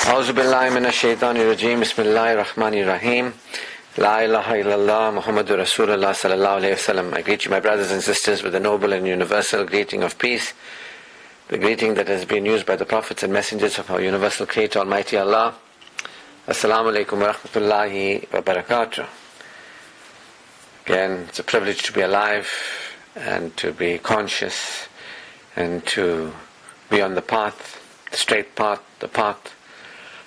A'udhu billahi minash shaitanir rajim. Bismillahir rahmanir rahim. La ilaha illallah Muhammadur Rasulullah sallallahu alayhi wasallam. I greet you, my brothers and sisters, with the noble and universal greeting of peace, the greeting that has been used by the prophets and messengers of our universal creator, Almighty Allah. Assalamu alaikum wa rahmatullahi wa barakatuh. Again, it's a privilege to be alive and to be conscious and to be on the path, the straight path, the path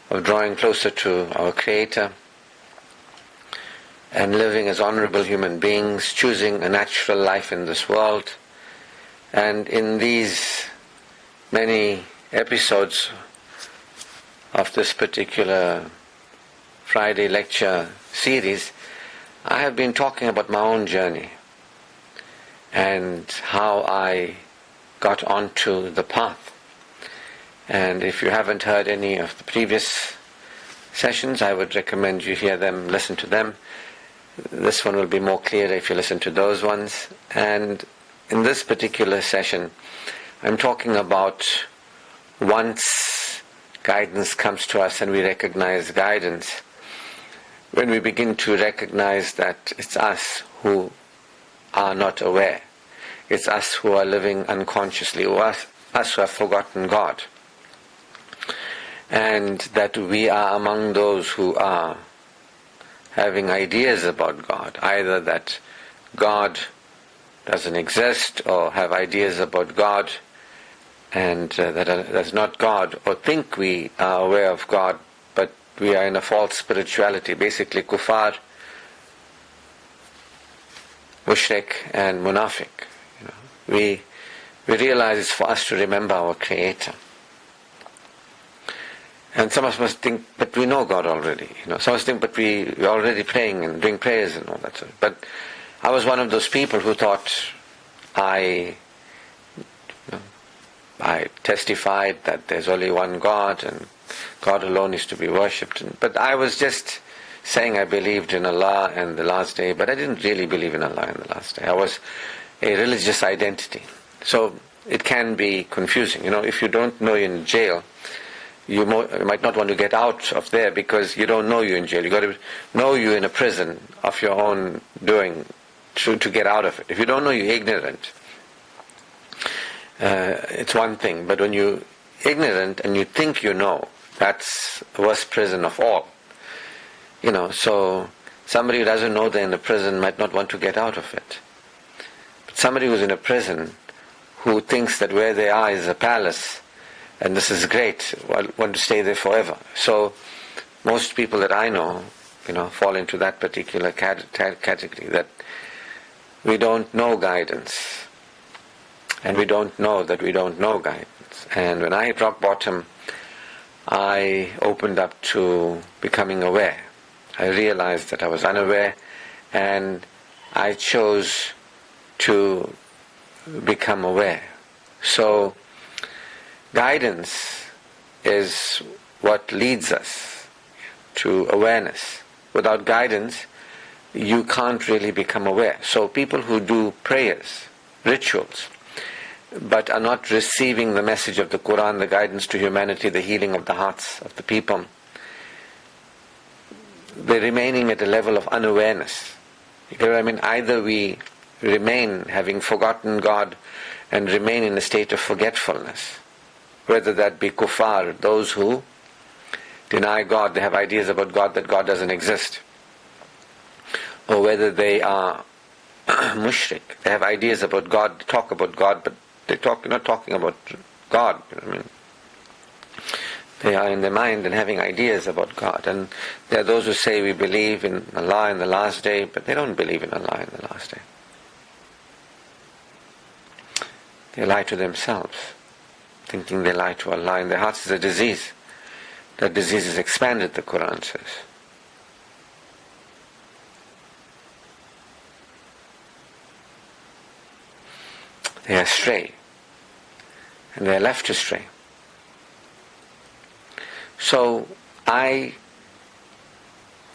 of drawing closer to our Creator and living as honorable human beings, choosing a natural life in this world. And in these many episodes of this particular Friday lecture series, I have been talking about my own journey and how I got onto the path. And if you haven't heard any of the previous sessions, I would recommend you hear them, listen to them. This one will be more clear if you listen to those ones. And in this particular session, I'm talking about once guidance comes to us and we recognize guidance, when we begin to recognize that it's us who are not aware, it's us who are living unconsciously, or us who have forgotten God, and that we are among those who are having ideas about God, either that God doesn't exist, or have ideas about God and that's not God, or think we are aware of God, but we are in a false spirituality, basically kuffar, mushrik and munafiq. We realize it's for us to remember our Creator. And some of us must think, but we know God already. Some of us think, but we're already praying and doing prayers and all that sort of. But I was one of those people who thought I testified that there's only one God and God alone is to be worshipped. But I was just saying I believed in Allah and the last day, but I didn't really believe in Allah and the last day. I was a religious identity. So it can be confusing. If you don't know you're in jail, you might not want to get out of there because you don't know you're in jail. You've got to know you're in a prison of your own doing to get out of it. If you don't know you're ignorant, it's one thing. But when you're ignorant and you think you know, that's the worst prison of all. So somebody who doesn't know they're in a prison might not want to get out of it. But somebody who's in a prison who thinks that where they are is a palace, and this is great, want to stay there forever. So most people that I know, fall into that particular category, that we don't know guidance, and we don't know that we don't know guidance. And when I hit rock bottom, I opened up to becoming aware. I realized that I was unaware, and I chose to become aware. So guidance is what leads us to awareness. Without guidance, you can't really become aware. So people who do prayers, rituals, but are not receiving the message of the Quran, the guidance to humanity, the healing of the hearts of the people, they're remaining at a level of unawareness. You get what I mean? Either we remain having forgotten God and remain in a state of forgetfulness, whether that be kuffar, those who deny God, they have ideas about God that God doesn't exist, or whether they are mushrik, they have ideas about God, talk about God, but they're not talking about God. They are in their mind and having ideas about God. And there are those who say we believe in Allah in the last day, but they don't believe in Allah in the last day. They lie to themselves, thinking they lie to Allah. In their hearts is a disease. That disease is expanded, the Quran says. They are astray, and they are left astray. So I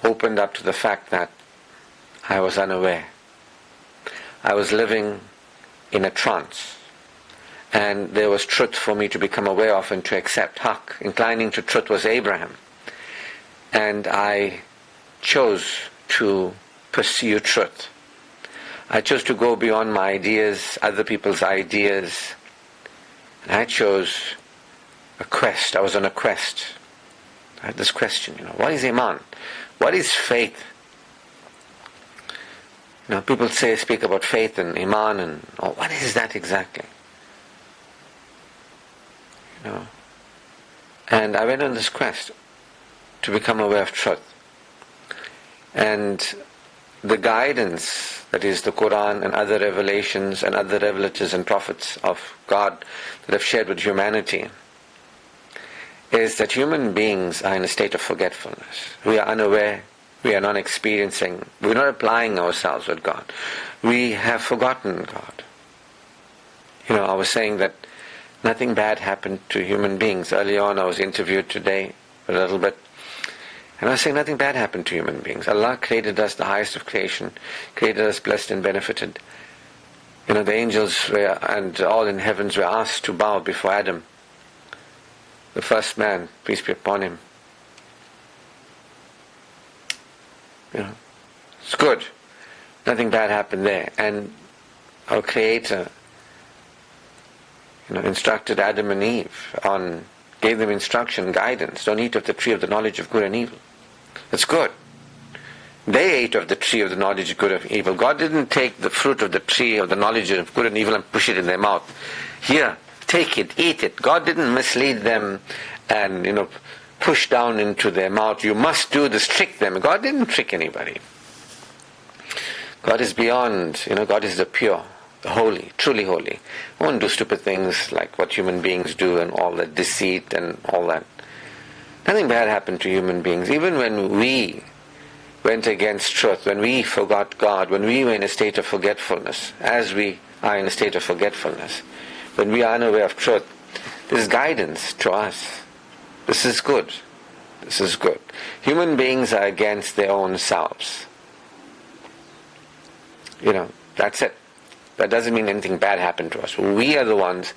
opened up to the fact that I was unaware. I was living in a trance. and there was truth for me to become aware of and to accept. Haq, inclining to truth, was Abraham. And I chose to pursue truth. I chose to go beyond my ideas, other people's ideas. And I chose a quest. I was on a quest. I had this question, what is Iman? What is faith? People speak about faith and Iman and what is that exactly? And I went on this quest to become aware of truth. And the guidance, that is the Quran and other revelations and other revelators and prophets of God that have shared with humanity, is that human beings are in a state of forgetfulness. We are unaware, we are not experiencing, we're not applying ourselves with God. We have forgotten God. I was saying that nothing bad happened to human beings. Early on I was interviewed today a little bit, and I was saying nothing bad happened to human beings. Allah created us, the highest of creation, created us blessed and benefited. The angels and all in heavens were asked to bow before Adam, the first man, peace be upon him. It's good. Nothing bad happened there. And our Creator, instructed Adam and Eve gave them instruction, guidance. Don't eat of the tree of the knowledge of good and evil. That's good. They ate of the tree of the knowledge of good and evil. God didn't take the fruit of the tree of the knowledge of good and evil and push it in their mouth. Here, take it, eat it. God didn't mislead them and, push down into their mouth. You must do this, trick them. God didn't trick anybody. God is beyond, God is the pure, the holy, truly holy. We won't do stupid things like what human beings do and all that deceit and all that. Nothing bad happened to human beings. Even when we went against truth, when we forgot God, when we were in a state of forgetfulness, as we are in a state of forgetfulness, when we are unaware of truth, there's guidance to us. This is good. This is good. Human beings are against their own selves. That's it. That doesn't mean anything bad happened to us. We are the ones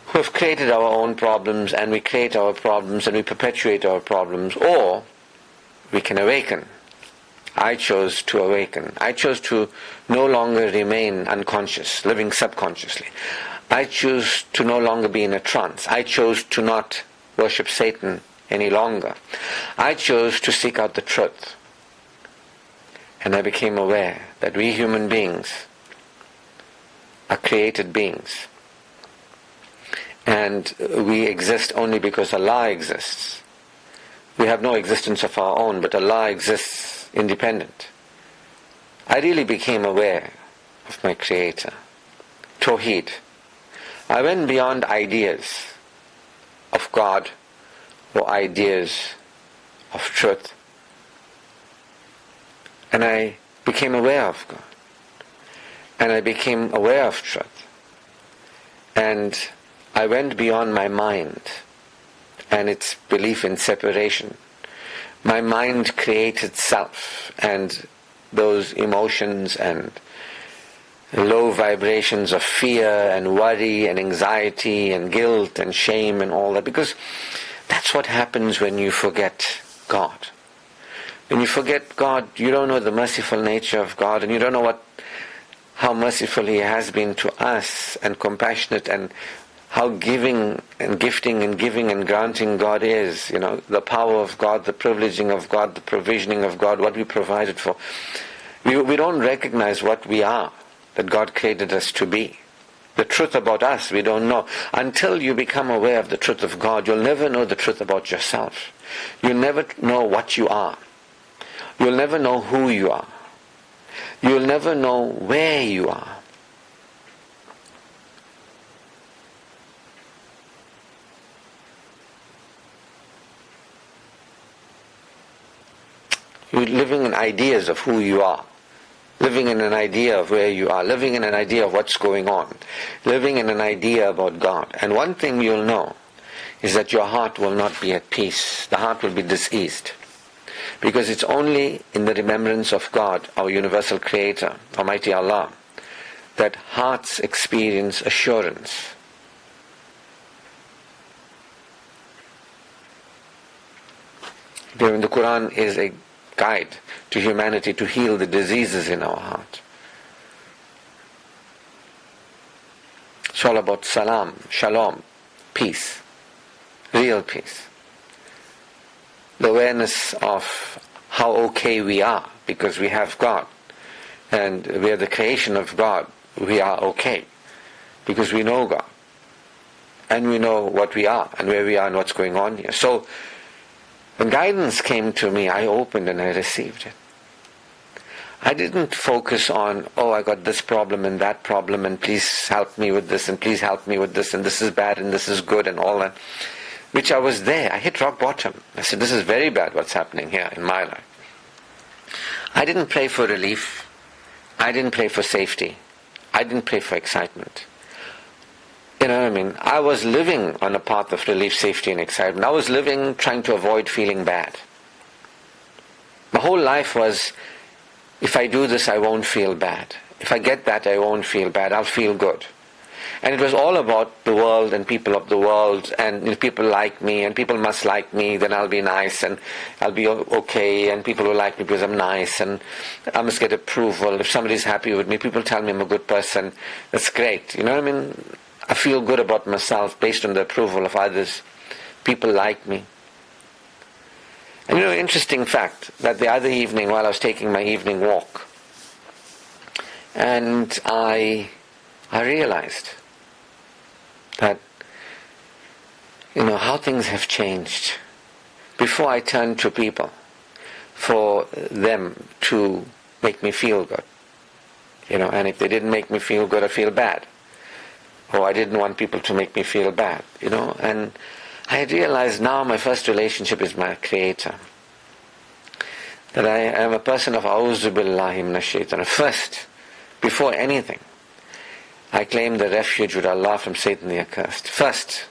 who have created our own problems, and we create our problems and we perpetuate our problems, or we can awaken. I chose to awaken. I chose to no longer remain unconscious, living subconsciously. I choose to no longer be in a trance. I chose to not worship Satan any longer. I chose to seek out the truth. And I became aware that we human beings are created beings. And we exist only because Allah exists. We have no existence of our own, but Allah exists independent. I really became aware of my Creator. Tawheed. I went beyond ideas of God or ideas of truth. And I became aware of God. And I became aware of truth. And I went beyond my mind and its belief in separation. My mind created self and those emotions and low vibrations of fear and worry and anxiety and guilt and shame and all that, because that's what happens when you forget God. When you forget God, you don't know the merciful nature of God, and you don't know how merciful He has been to us and compassionate, and how giving and gifting and giving and granting God is. The power of God, the privileging of God, the provisioning of God, what we provided for. We don't recognize what we are, that God created us to be. The truth about us, we don't know. Until you become aware of the truth of God, you'll never know the truth about yourself. You'll never know what you are. You'll never know who you are. You'll never know where you are. You're living in ideas of who you are. Living in an idea of where you are. Living in an idea of what's going on. Living in an idea about God. And one thing you'll know is that your heart will not be at peace. The heart will be diseased. Because it's only in the remembrance of God, our universal Creator, Almighty Allah, that hearts experience assurance. The Quran is a guide to humanity to heal the diseases in our heart. It's all about salam, shalom, peace, real peace. The awareness of how okay we are because we have God, and we are the creation of God. We are okay because we know God, and we know what we are and where we are and what's going on here. So when guidance came to me, I opened and I received it. I didn't focus on, oh, I got this problem and that problem, and please help me with this, and please help me with this, and this is bad and this is good and all that, which I was there. I hit rock bottom. I said, this is very bad what's happening here in my life. I didn't pray for relief. I didn't pray for safety. I didn't pray for excitement. You know what I mean? I was living on a path of relief, safety and excitement. I was living trying to avoid feeling bad. My whole life was, if I do this, I won't feel bad. If I get that, I won't feel bad. I'll feel good. And it was all about the world and people of the world, and if people like me, and people must like me, then I'll be nice, and I'll be okay, and people will like me because I'm nice, and I must get approval. If somebody's happy with me, people tell me I'm a good person, that's great. You know what I mean? I feel good about myself based on the approval of others. People like me. And interesting fact, that the other evening while I was taking my evening walk, and I realized that, how things have changed. Before I turned to people for them to make me feel good, and if they didn't make me feel good, I feel bad. Or I didn't want people to make me feel bad, and I had realized now my first relationship is my Creator. That I am a person of A'udhu Billahi Minash Shaitan. First, before anything, I claim the refuge with Allah from Satan the accursed. First,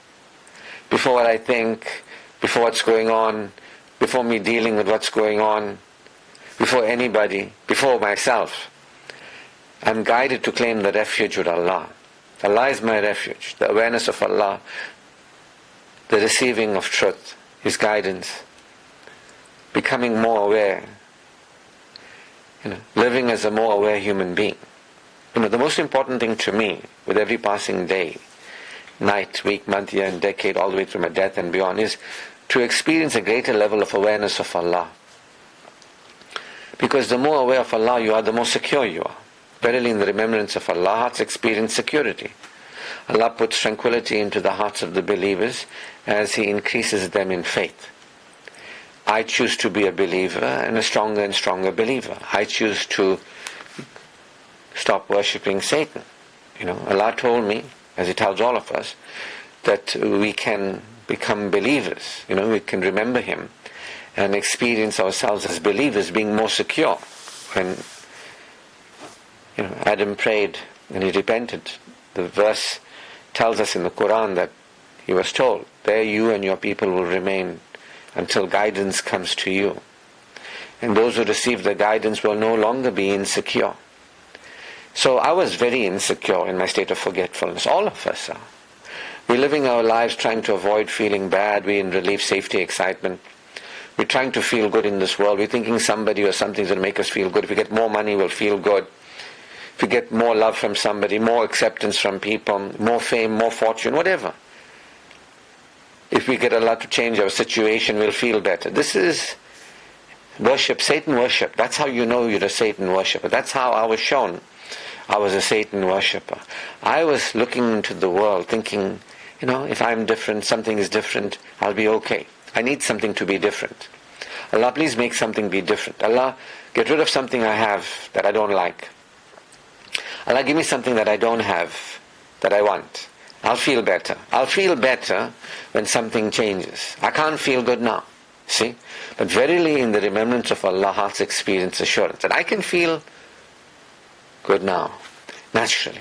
before what I think, before what's going on, before me dealing with what's going on, before anybody, before myself, I'm guided to claim the refuge with Allah. Allah is my refuge. The awareness of Allah, the receiving of truth, His guidance, becoming more aware, living as a more aware human being. The most important thing to me, with every passing day, night, week, month, year and decade, all the way through my death and beyond, is to experience a greater level of awareness of Allah. Because the more aware of Allah you are, the more secure you are. Verily, in the remembrance of Allah, hearts experience security. Allah puts tranquility into the hearts of the believers as He increases them in faith. I choose to be a believer and a stronger and stronger believer. I choose to stop worshipping Satan. Allah told me, as He tells all of us, that we can become believers. We can remember Him and experience ourselves as believers, being more secure. When Adam prayed and he repented, the verse tells us in the Quran that he was told, there you and your people will remain until guidance comes to you. And those who receive the guidance will no longer be insecure. So I was very insecure in my state of forgetfulness. All of us are. We're living our lives trying to avoid feeling bad. We're in relief, safety, excitement. We're trying to feel good in this world. We're thinking somebody or something's going to make us feel good. If we get more money, we'll feel good. If we get more love from somebody, more acceptance from people, more fame, more fortune, whatever. If we get Allah to change our situation, we'll feel better. This is worship, Satan worship. That's how you know you're a Satan worshipper. That's how I was shown I was a Satan worshipper. I was looking into the world thinking, if I'm different, something is different, I'll be okay. I need something to be different. Allah, please make something be different. Allah, get rid of something I have that I don't like. Allah, give me something that I don't have, that I want. I'll feel better. I'll feel better when something changes. I can't feel good now. See? But verily in the remembrance of Allah, hearts experience assurance. And I can feel good now, naturally.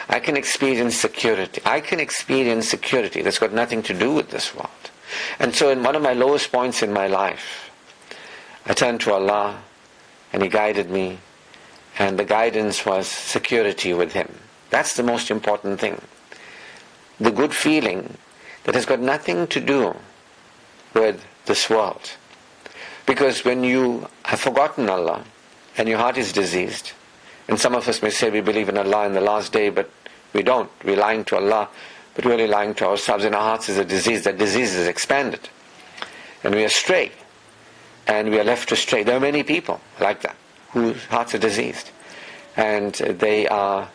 I can experience security. I can experience security that's got nothing to do with this world. And so in one of my lowest points in my life, I turned to Allah and He guided me, and the guidance was security with Him. That's the most important thing. The good feeling that has got nothing to do with this world. Because when you have forgotten Allah and your heart is diseased, and some of us may say we believe in Allah in the last day, but we don't. We're lying to Allah, but we're really lying to ourselves. In our hearts is a disease. That disease is expanded. And we are stray. And we are left to stray. There are many people like that, whose hearts are diseased. And they are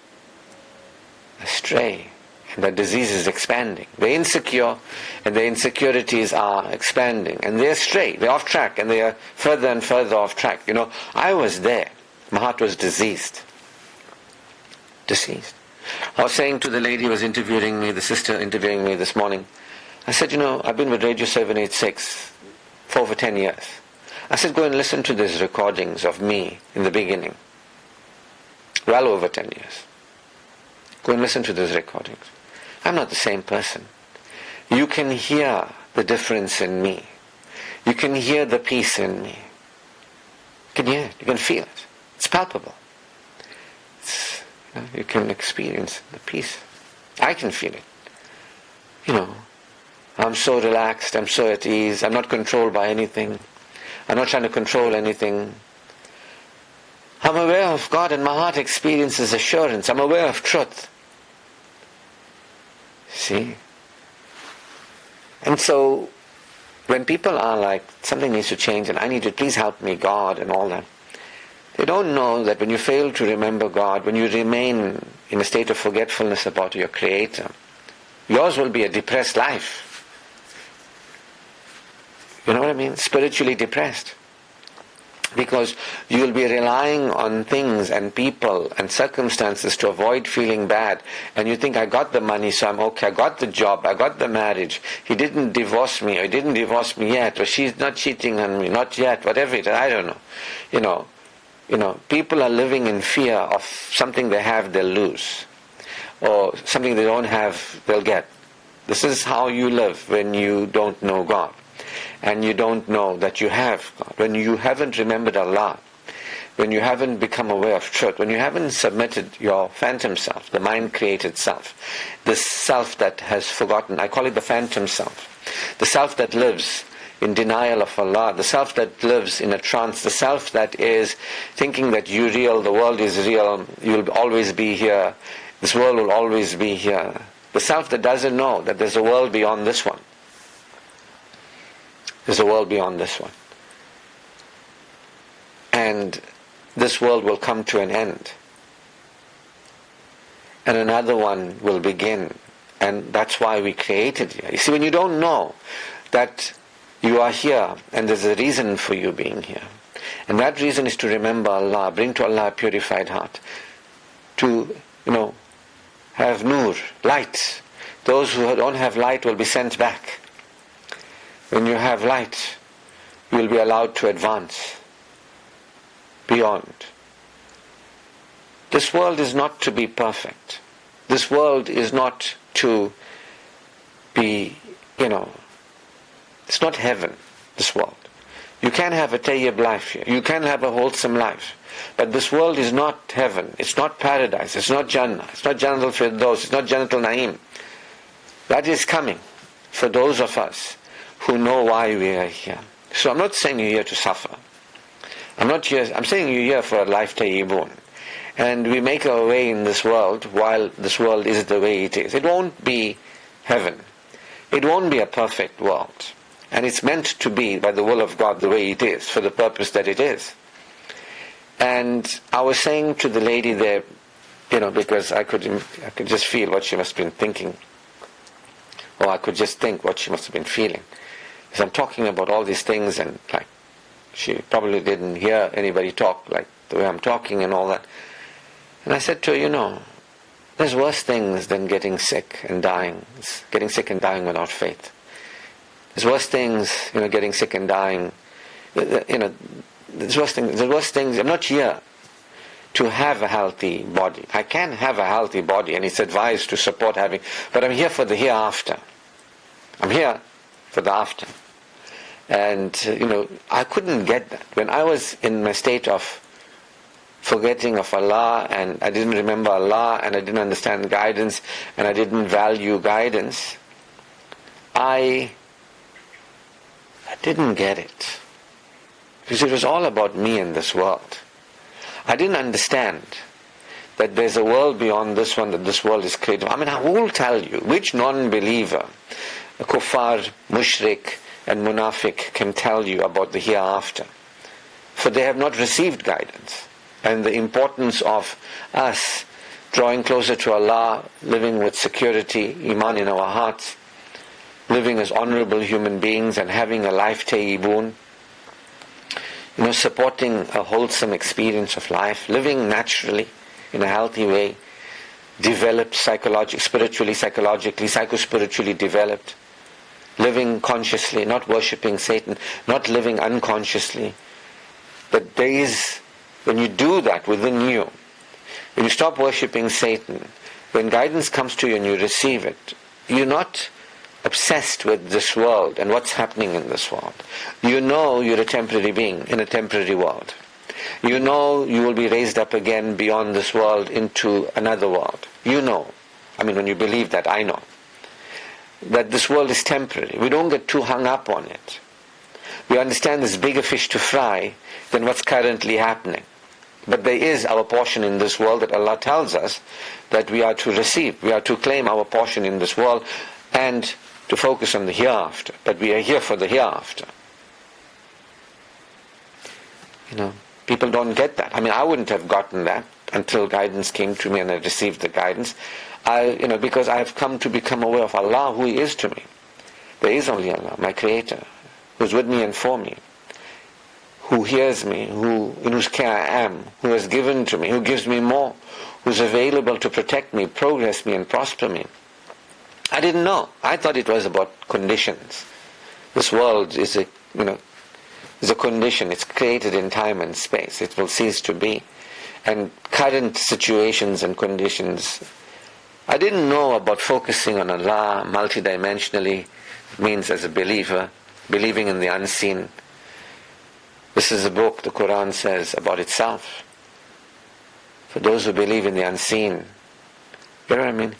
astray. And that disease is expanding. They're insecure, and their insecurities are expanding. And they're stray. They're off track, and they are further and further off track. I was there. My heart was diseased. Diseased. I was saying to the lady who was interviewing me, the sister interviewing me this morning, I said, I've been with Radio 786 for over 10 years. I said, go and listen to these recordings of me in the beginning. Well over 10 years. Go and listen to those recordings. I'm not the same person. You can hear the difference in me. You can hear the peace in me. You can hear it. You can feel it. It's palpable. You can experience the peace. I can feel it. I'm so relaxed. I'm so at ease. I'm not controlled by anything. I'm not trying to control anything. I'm aware of God, and my heart experiences assurance. I'm aware of truth. See? And so, when people are like, something needs to change, and I need to, please help me, God, and all that, they don't know that when you fail to remember God, when you remain in a state of forgetfulness about your Creator, yours will be a depressed life. You know what I mean? Spiritually depressed. Because you will be relying on things and people and circumstances to avoid feeling bad. And you think, I got the money, so I'm okay. I got the job. I got the marriage. He didn't divorce me. Or he didn't divorce me yet. Or she's not cheating on me. Not yet. Whatever it is. I don't know. People are living in fear of something they have, they'll lose. Or something they don't have, they'll get. This is how you live when you don't know God. And you don't know that you have God. When you haven't remembered Allah, when you haven't become aware of truth, when you haven't submitted your phantom self, the mind-created self, the self that has forgotten, I call it the phantom self, the self that lives in denial of Allah, the self that lives in a trance, the self that is thinking that you're real, the world is real, you'll always be here, this world will always be here, the self that doesn't know that there's a world beyond this one. There's a world beyond this one. And this world will come to an end. And another one will begin. And that's why we created you. You see, when you don't know that you are here and there's a reason for you being here, and that reason is to remember Allah, bring to Allah a purified heart, to, have nur, light. Those who don't have light will be sent back. When you have light, you will be allowed to advance beyond. This world is not to be perfect. This world is not to be, it's not heaven, this world. You can have a tayyib life here. You can have a wholesome life. But this world is not heaven. It's not paradise. It's not Jannah. It's not Jannatul Firdaus. It's not Jannatul Naim. That is coming for those of us who know why we are here. So I'm not saying you're here to suffer. I'm saying you're here for a life tayyibun. And we make our way in this world while this world is the way it is. It won't be heaven. It won't be a perfect world. And it's meant to be by the will of God the way it is, for the purpose that it is. And I was saying to the lady there, because I could just feel what she must have been thinking. Or I could just think what she must have been feeling. Because I'm talking about all these things, and she probably didn't hear anybody talk like the way I'm talking and all that. And I said to her, there's worse things than getting sick and dying. It's getting sick and dying without faith. There's worse things, getting sick and dying. There's worse things. I'm not here to have a healthy body. I can have a healthy body, and it's advised to support having, but I'm here for the hereafter. I'm here for the after. And, I couldn't get that. When I was in my state of forgetting of Allah, and I didn't remember Allah, and I didn't understand guidance, and I didn't value guidance, I didn't get it. Because it was all about me and this world. I didn't understand that there's a world beyond this one, that this world is created. I mean, who will tell you? Which non-believer, a kuffar, mushrik, and munafiq can tell you about the hereafter? For they have not received guidance. And the importance of us drawing closer to Allah, living with security, iman in our hearts, living as honorable human beings and having a life tayyibun, supporting a wholesome experience of life, living naturally in a healthy way, developed spiritually, psychologically, psycho-spiritually developed, living consciously, not worshipping Satan, not living unconsciously. But there is, when you do that within you, when you stop worshipping Satan, when guidance comes to you and you receive it, you're not obsessed with this world and what's happening in this world. You know you're a temporary being in a temporary world. You know you will be raised up again beyond this world into another world. You know. I mean, when you believe that, I know. That this world is temporary. We don't get too hung up on it. We understand there's bigger fish to fry than what's currently happening. But there is our portion in this world that Allah tells us that we are to receive. We are to claim our portion in this world and to focus on the hereafter. But we are here for the hereafter. People don't get that. I mean, I wouldn't have gotten that until guidance came to me and I received the guidance. Because I have come to become aware of Allah, who He is to me. There is only Allah, my Creator, who's with me and for me, who hears me, in whose care I am, who has given to me, who gives me more, who's available to protect me, progress me and prosper me. I didn't know. I thought it was about conditions. This world is a condition. It's created in time and space. It will cease to be. And current situations and conditions. I didn't know about focusing on Allah multidimensionally means as a believer, believing in the unseen. This is a book, the Quran says, about itself. For those who believe in the unseen. You know what I mean?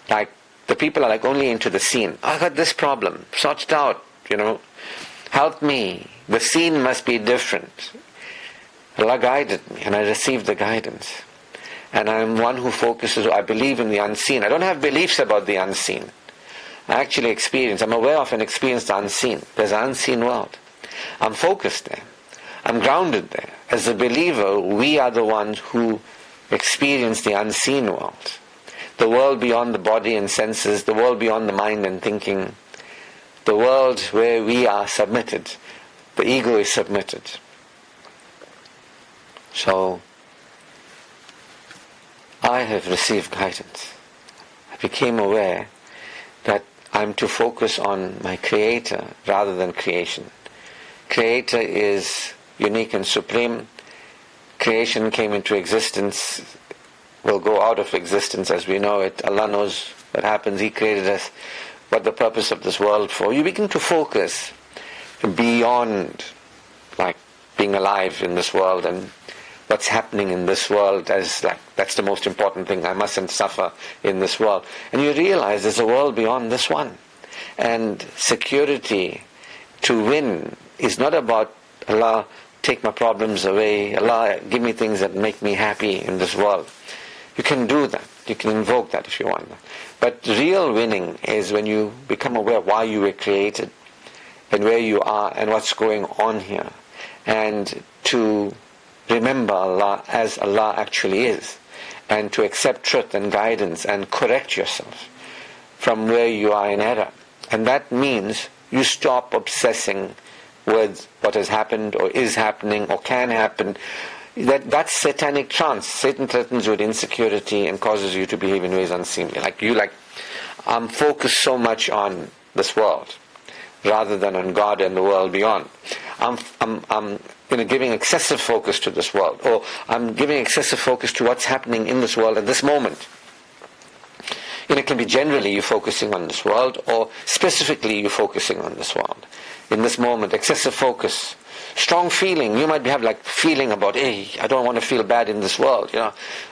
Like, the people are only into the seen. I got this problem. Sort it out, Help me. The seen must be different. Allah guided me and I received the guidance. And I'm one who focuses, I believe in the unseen. I don't have beliefs about the unseen. I actually I'm aware of and experience the unseen. There's an unseen world. I'm focused there. I'm grounded there. As a believer, we are the ones who experience the unseen world. The world beyond the body and senses, the world beyond the mind and thinking, the world where we are submitted, the ego is submitted. So, I have received guidance. I became aware that I'm to focus on my Creator rather than creation. Creator is unique and supreme. Creation came into existence, will go out of existence as we know it. Allah knows what happens. He created us. What the purpose of this world for. You begin to focus beyond being alive in this world and what's happening in this world as that's the most important thing. I mustn't suffer in this world. And you realize there's a world beyond this one. And security to win is not about Allah, take my problems away. Allah, give me things that make me happy in this world. You can do that. You can invoke that if you want. But real winning is when you become aware of why you were created and where you are and what's going on here. And to remember Allah as Allah actually is. And to accept truth and guidance and correct yourself from where you are in error. And that means you stop obsessing with what has happened or is happening or can happen. That's satanic trance. Satan threatens you with insecurity and causes you to behave in ways unseemly. I'm focused so much on this world rather than on God and the world beyond. I'm giving excessive focus to this world, or I'm giving excessive focus to what's happening in this world at this moment. It can be generally you focusing on this world, or specifically you focusing on this world. In this moment, excessive focus. Strong feeling. You might have feeling about, hey, I don't want to feel bad in this world.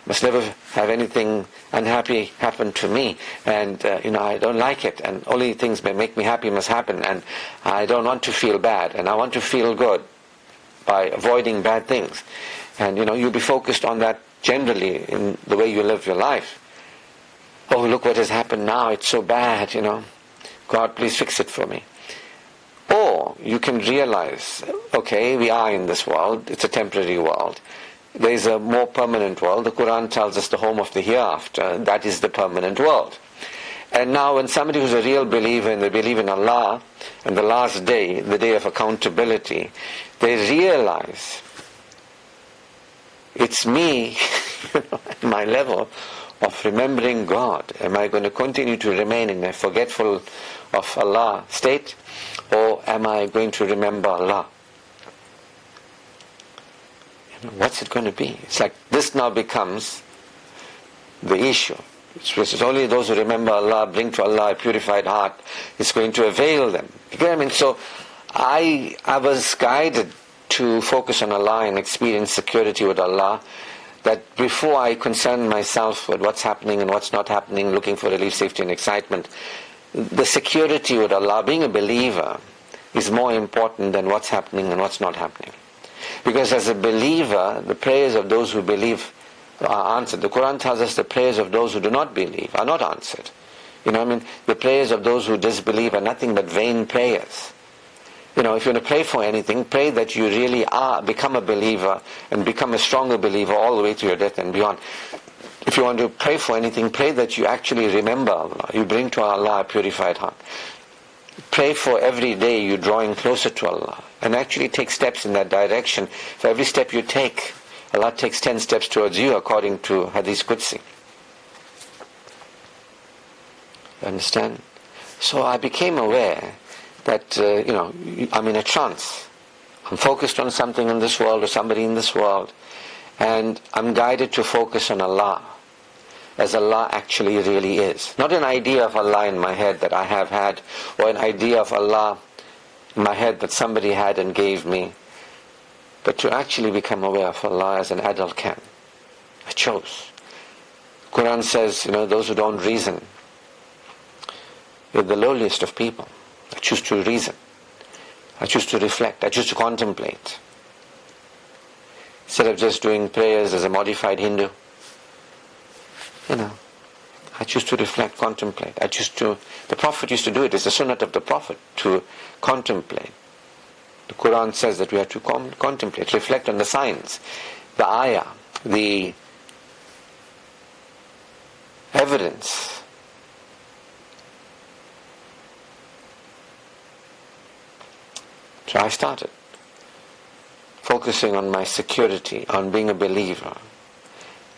Must never have anything unhappy happen to me. And, I don't like it. And only things that make me happy must happen. And I don't want to feel bad. And I want to feel good. by avoiding bad things. And you'll be focused on that generally in the way you live your life. Oh, look what has happened now, it's so bad, God, please fix it for me. Or you can realize, okay, we are in this world, it's a temporary world. There is a more permanent world. The Quran tells us the home of the hereafter, that is the permanent world. And now when somebody who's a real believer and they believe in Allah and the last day, the day of accountability, they realize it's me, at my level of remembering God. Am I going to continue to remain in a forgetful of Allah state, or am I going to remember Allah? What's it going to be? It's like this now becomes the issue. It's only those who remember Allah, bring to Allah a purified heart, it's going to avail them. You get what I mean? So I was guided to focus on Allah and experience security with Allah, that before I concern myself with what's happening and what's not happening, looking for relief, safety and excitement, the security with Allah, being a believer, is more important than what's happening and what's not happening. Because as a believer, the prayers of those who believe are answered. The Quran tells us the prayers of those who do not believe are not answered. The prayers of those who disbelieve are nothing but vain prayers. If you want to pray for anything, pray that you really become a believer and become a stronger believer all the way to your death and beyond. If you want to pray for anything, pray that you actually remember Allah. You bring to Allah a purified heart. Pray for every day you drawing closer to Allah, and actually take steps in that direction. For every step you take, Allah takes 10 steps towards you, according to Hadith Qudsi. You understand? So I became aware that, I'm in a trance. I'm focused on something in this world or somebody in this world, and I'm guided to focus on Allah, as Allah actually really is. Not an idea of Allah in my head that I have had, or an idea of Allah in my head that somebody had and gave me, but to actually become aware of Allah as an adult can. I chose. Quran says, those who don't reason, they're the lowliest of people. I choose to reason. I choose to reflect. I choose to contemplate. Instead of just doing prayers as a modified Hindu, I choose to reflect, contemplate. The Prophet used to do it. It's the sunnah of the Prophet to contemplate. The Quran says that we have to contemplate, reflect on the signs, the ayah, the evidence. So I started focusing on my security, on being a believer,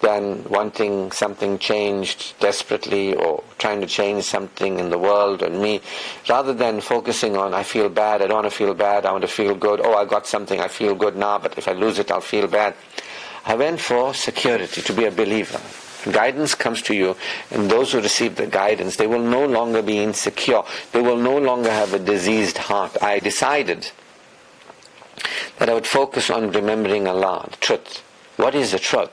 than wanting something changed desperately or trying to change something in the world and me, rather than focusing on, I feel bad, I don't want to feel bad, I want to feel good, oh, I got something, I feel good now, but if I lose it, I'll feel bad. I went for security, to be a believer. Guidance comes to you, and those who receive the guidance, they will no longer be insecure, they will no longer have a diseased heart. I decided that I would focus on remembering Allah, the truth. What is the truth?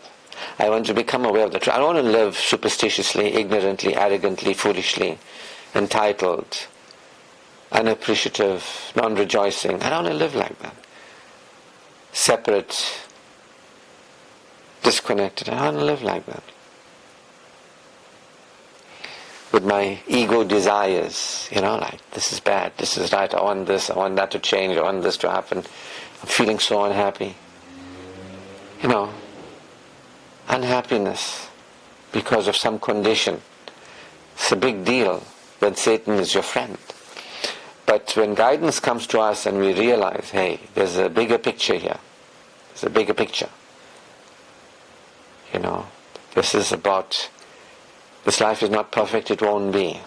I want to become aware of the truth. I don't want to live superstitiously, ignorantly, arrogantly, foolishly, entitled, unappreciative, non-rejoicing. I don't want to live like that. Separate, disconnected. I don't want to live like that. With my ego desires, like, this is bad, this is right, I want this, I want that to change, I want this to happen. I'm feeling so unhappy. Unhappiness because of some condition. It's a big deal when Satan is your friend. But when guidance comes to us and we realize, hey, there's a bigger picture here. There's a bigger picture. This is about, this life is not perfect, it won't be.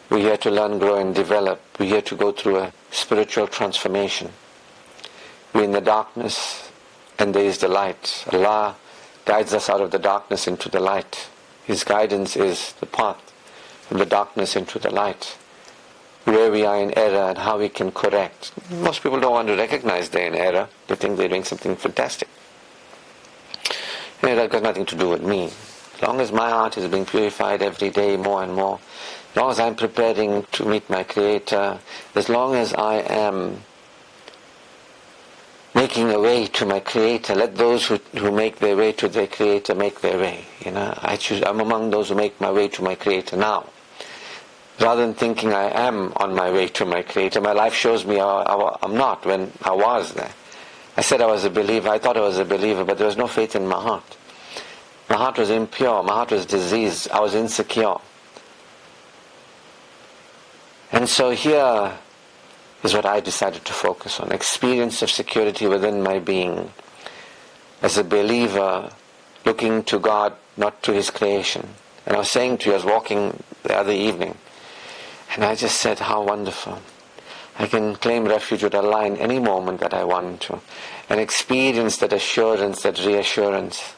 We're here to learn, grow and develop. We're here to go through a spiritual transformation. We're in the darkness and there is the light. Allah guides us out of the darkness into the light. His guidance is the path from the darkness into the light. Where we are in error and how we can correct. Most people don't want to recognize they're in error. They think they're doing something fantastic. That got nothing to do with me. As long as my heart is being purified every day more and more, as long as I'm preparing to meet my Creator, as long as I am making making a way to my Creator. Let those who make their way to their Creator make their way. I'm among those who make my way to my Creator now. Rather than thinking I am on my way to my Creator, my life shows me I'm not when I was there. I said I was a believer, I thought I was a believer, but there was no faith in my heart. My heart was impure, my heart was diseased, I was insecure. And so here is what I decided to focus on. Experience of security within my being. As a believer, looking to God, not to His creation. And I was saying to you, I was walking the other evening, and I just said, how wonderful. I can claim refuge with Allah in any moment that I want to. And experience that assurance, that reassurance.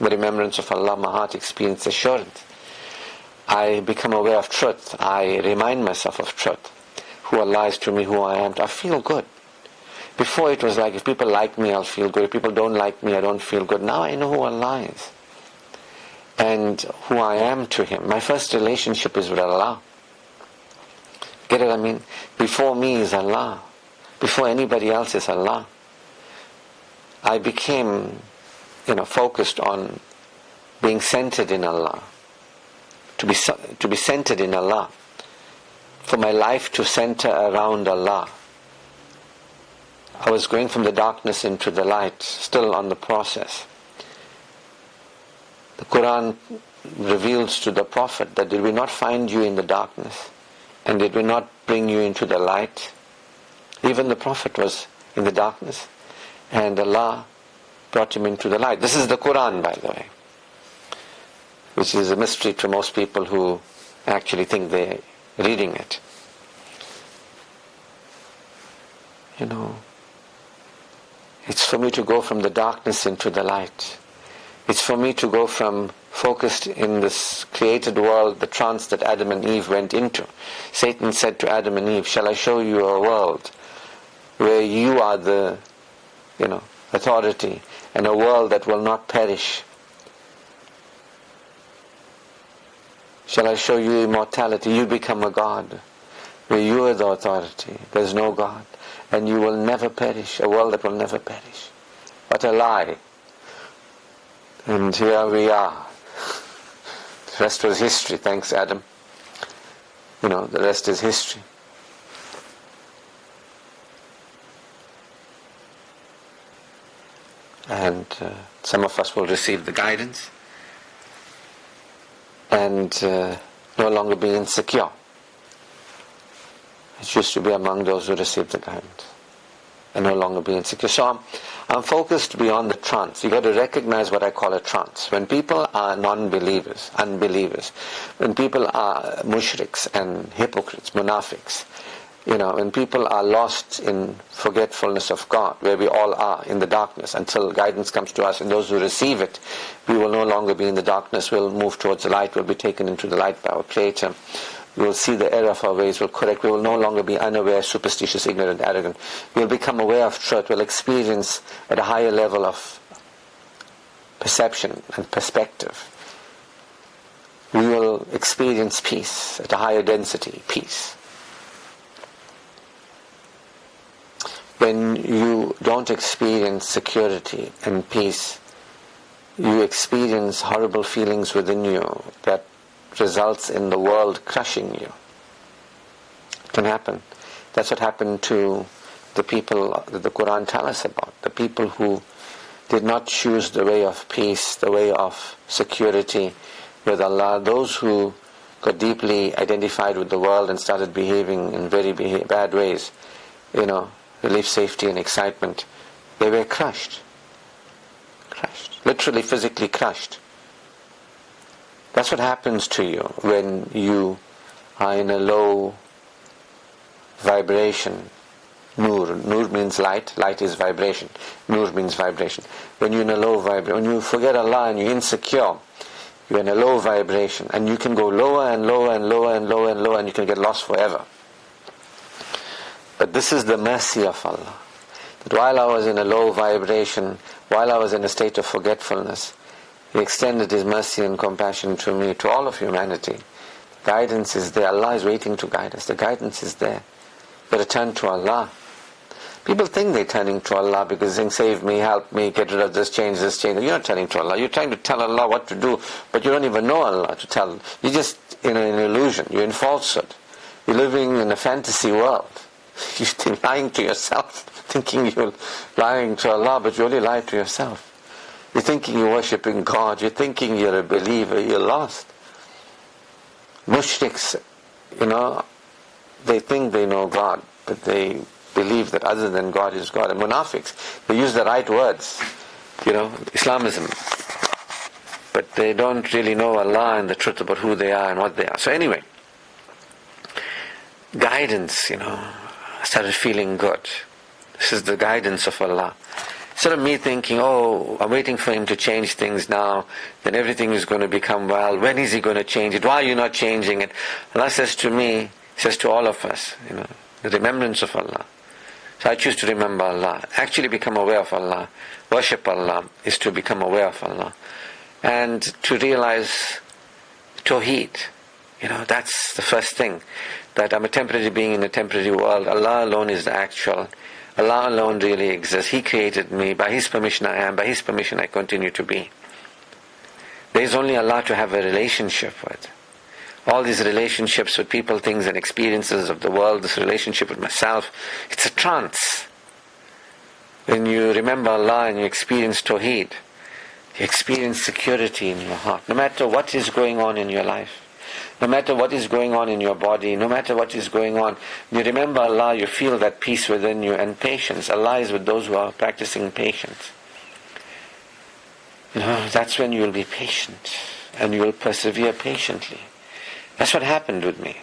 The remembrance of Allah, my heart experiences assurance. I become aware of truth. I remind myself of truth. Who Allah is to me, who I am. I feel good. Before it was like, if people like me, I'll feel good. If people don't like me, I don't feel good. Now I know who Allah is. And who I am to Him. My first relationship is with Allah. Get it? I mean, before me is Allah. Before anybody else is Allah. I became, focused on being centered in Allah. To be centered in Allah. For my life to center around Allah. I was going from the darkness into the light, still on the process. The Quran reveals to the Prophet that did we not find you in the darkness? And did we not bring you into the light? Even the Prophet was in the darkness. And Allah brought him into the light. This is the Quran, by the way. Which is a mystery to most people who actually think they're reading it. It's for me to go from the darkness into the light. It's for me to go from focused in this created world, the trance that Adam and Eve went into. Satan said to Adam and Eve, shall I show you a world where you are the, authority, and a world that will not perish? Shall I show you immortality? You become a God, where you are the authority. There's no God. And you will never perish, a world that will never perish. What a lie. And here we are. The rest was history, thanks Adam. The rest is history. And some of us will receive the guidance and no longer be insecure. It used to be among those who received the guidance and no longer be insecure. So I'm focused beyond the trance. You've got to recognize what I call a trance. When people are non-believers, unbelievers, when people are mushriks and hypocrites, munafiqs, when people are lost in forgetfulness of God, where we all are in the darkness until guidance comes to us, and those who receive it, we will no longer be in the darkness, we'll move towards the light, we'll be taken into the light by our Creator. We will see the error of our ways, we'll correct, we will no longer be unaware, superstitious, ignorant, arrogant. We'll become aware of truth, we'll experience at a higher level of perception and perspective. We will experience peace at a higher density, peace. When you don't experience security and peace, you experience horrible feelings within you that results in the world crushing you. It can happen. That's what happened to the people that the Quran tells us about. The people who did not choose the way of peace, the way of security with Allah. Those who got deeply identified with the world and started behaving in very bad ways, relief, safety and excitement, they were crushed. Literally, physically crushed. That's what happens to you when you are in a low vibration. Nur means light, light is vibration. Nur means vibration. When you're in a low vibration, when you forget Allah and you're insecure, you're in a low vibration, and you can go lower and lower and lower and lower and lower, and you can get lost forever. But this is the mercy of Allah. That while I was in a low vibration, while I was in a state of forgetfulness, He extended His mercy and compassion to me, to all of humanity. Guidance is there. Allah is waiting to guide us. The guidance is there. But return to Allah. People think they're turning to Allah because they're saying, save me, help me, get rid of this, change this, change that. You're not turning to Allah. You're trying to tell Allah what to do, but you don't even know Allah to tell. You're just in an illusion. You're in falsehood. You're living in a fantasy world. You're lying to yourself, thinking you're lying to Allah, but you only lie to yourself. You're thinking you're worshipping God. You're thinking you're a believer. You're lost. Mushriks, they think they know God, but they believe that other than God is God. And munafiqs, they use the right words, Islamism, but they don't really know Allah and the truth about who they are and what they are. So anyway, guidance, I started feeling good. This is the guidance of Allah. Instead of me thinking, I'm waiting for Him to change things now, then everything is going to become well. When is He going to change it? Why are you not changing it? Allah says to me, says to all of us, the remembrance of Allah. So I choose to remember Allah, actually become aware of Allah. Worship Allah is to become aware of Allah. And to realize Tawheed. That's the first thing. That I'm a temporary being in a temporary world. Allah alone is the actual. Allah alone really exists. He created me. By His permission I am. By His permission I continue to be. There is only Allah to have a relationship with. All these relationships with people, things and experiences of the world, this relationship with myself, it's a trance. When you remember Allah and you experience Tawheed, you experience security in your heart. No matter what is going on in your life, no matter what is going on in your body, no matter what is going on, you remember Allah, you feel that peace within you and patience. Allah is with those who are practicing patience. That's when you will be patient and you will persevere patiently. That's what happened with me.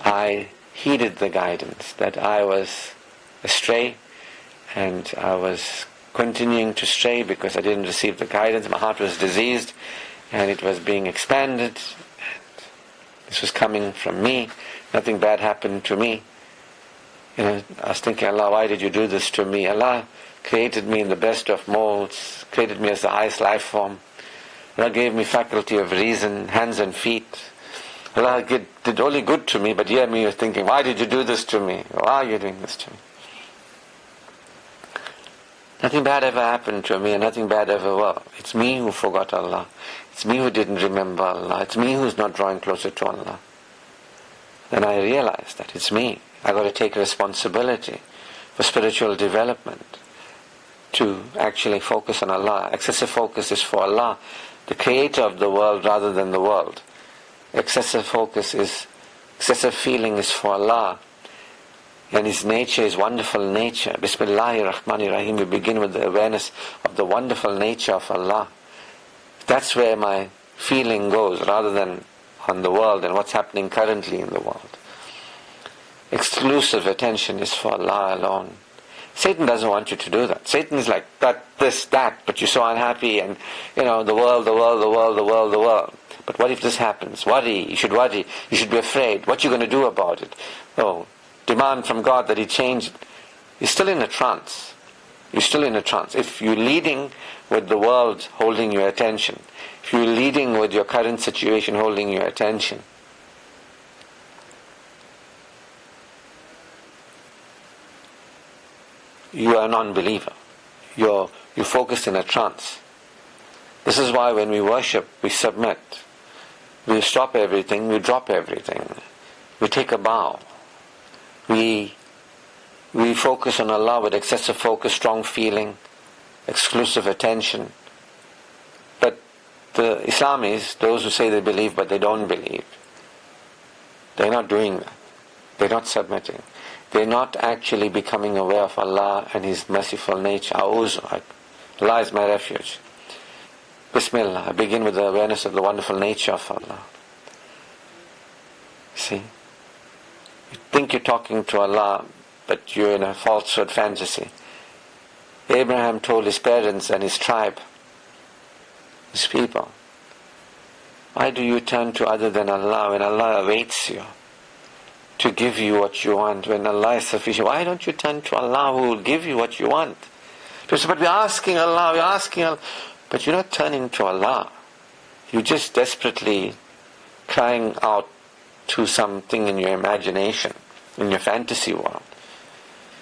I heeded the guidance that I was astray, and I was continuing to stray because I didn't receive the guidance. My heart was diseased and it was being expanded, and this was coming from me. Nothing bad happened to me. I was thinking, Allah, why did you do this to me? Allah created me in the best of molds, created me as the highest life form. Allah gave me faculty of reason, hands and feet. Allah did only good to me, but yet you're thinking, why did you do this to me? Why are you doing this to me? Nothing bad ever happened to me, and nothing bad ever will. It's me who forgot Allah. It's me who didn't remember Allah. It's me who's not drawing closer to Allah. Then I realized that it's me. I got to take responsibility for spiritual development, to actually focus on Allah. Excessive focus is for Allah, the creator of the world rather than the world. Excessive feeling is for Allah, and His nature is wonderful nature. Bismillahir Rahmanir Rahim. We begin with the awareness of the wonderful nature of Allah. That's where my feeling goes, rather than on the world and what's happening currently in the world. Exclusive attention is for Allah alone. Satan doesn't want you to do that. Satan is like, that, this, that, but you're so unhappy, and the world. But what if this happens? Worry, you should worry, you should be afraid. What you going to do about it? Demand from God that He change it. You're still in a trance. If you're leading with the world holding your attention, if you're leading with your current situation holding your attention, you are a non-believer. You're focused in a trance. This is why when we worship, we submit. We stop everything, we drop everything. We take a bow. We focus on Allah with excessive focus, strong feeling, exclusive attention. But the Islamis, those who say they believe but they don't believe, they're not doing that. They're not submitting. They're not actually becoming aware of Allah and His merciful nature. Allah is my refuge. Bismillah. I begin with the awareness of the wonderful nature of Allah. See? You think you're talking to Allah, but you're in a falsehood fantasy. Abraham told his parents and his tribe, his people, why do you turn to other than Allah when Allah awaits you to give you what you want? When Allah is sufficient, why don't you turn to Allah who will give you what you want? But we're asking Allah, but you're not turning to Allah. You're just desperately crying out to something in your imagination, in your fantasy world.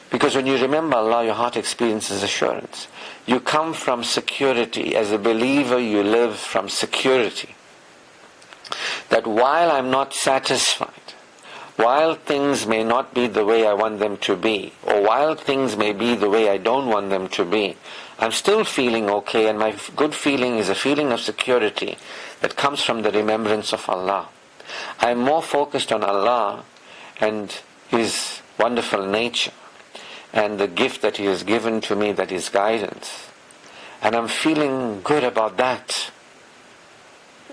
Because when you remember Allah, your heart experiences assurance. You come from security. As a believer, you live from security. That while I'm not satisfied, while things may not be the way I want them to be, or while things may be the way I don't want them to be, I'm still feeling okay, and my good feeling is a feeling of security that comes from the remembrance of Allah. I'm more focused on Allah and His wonderful nature and the gift that He has given to me, that is guidance. And I'm feeling good about that.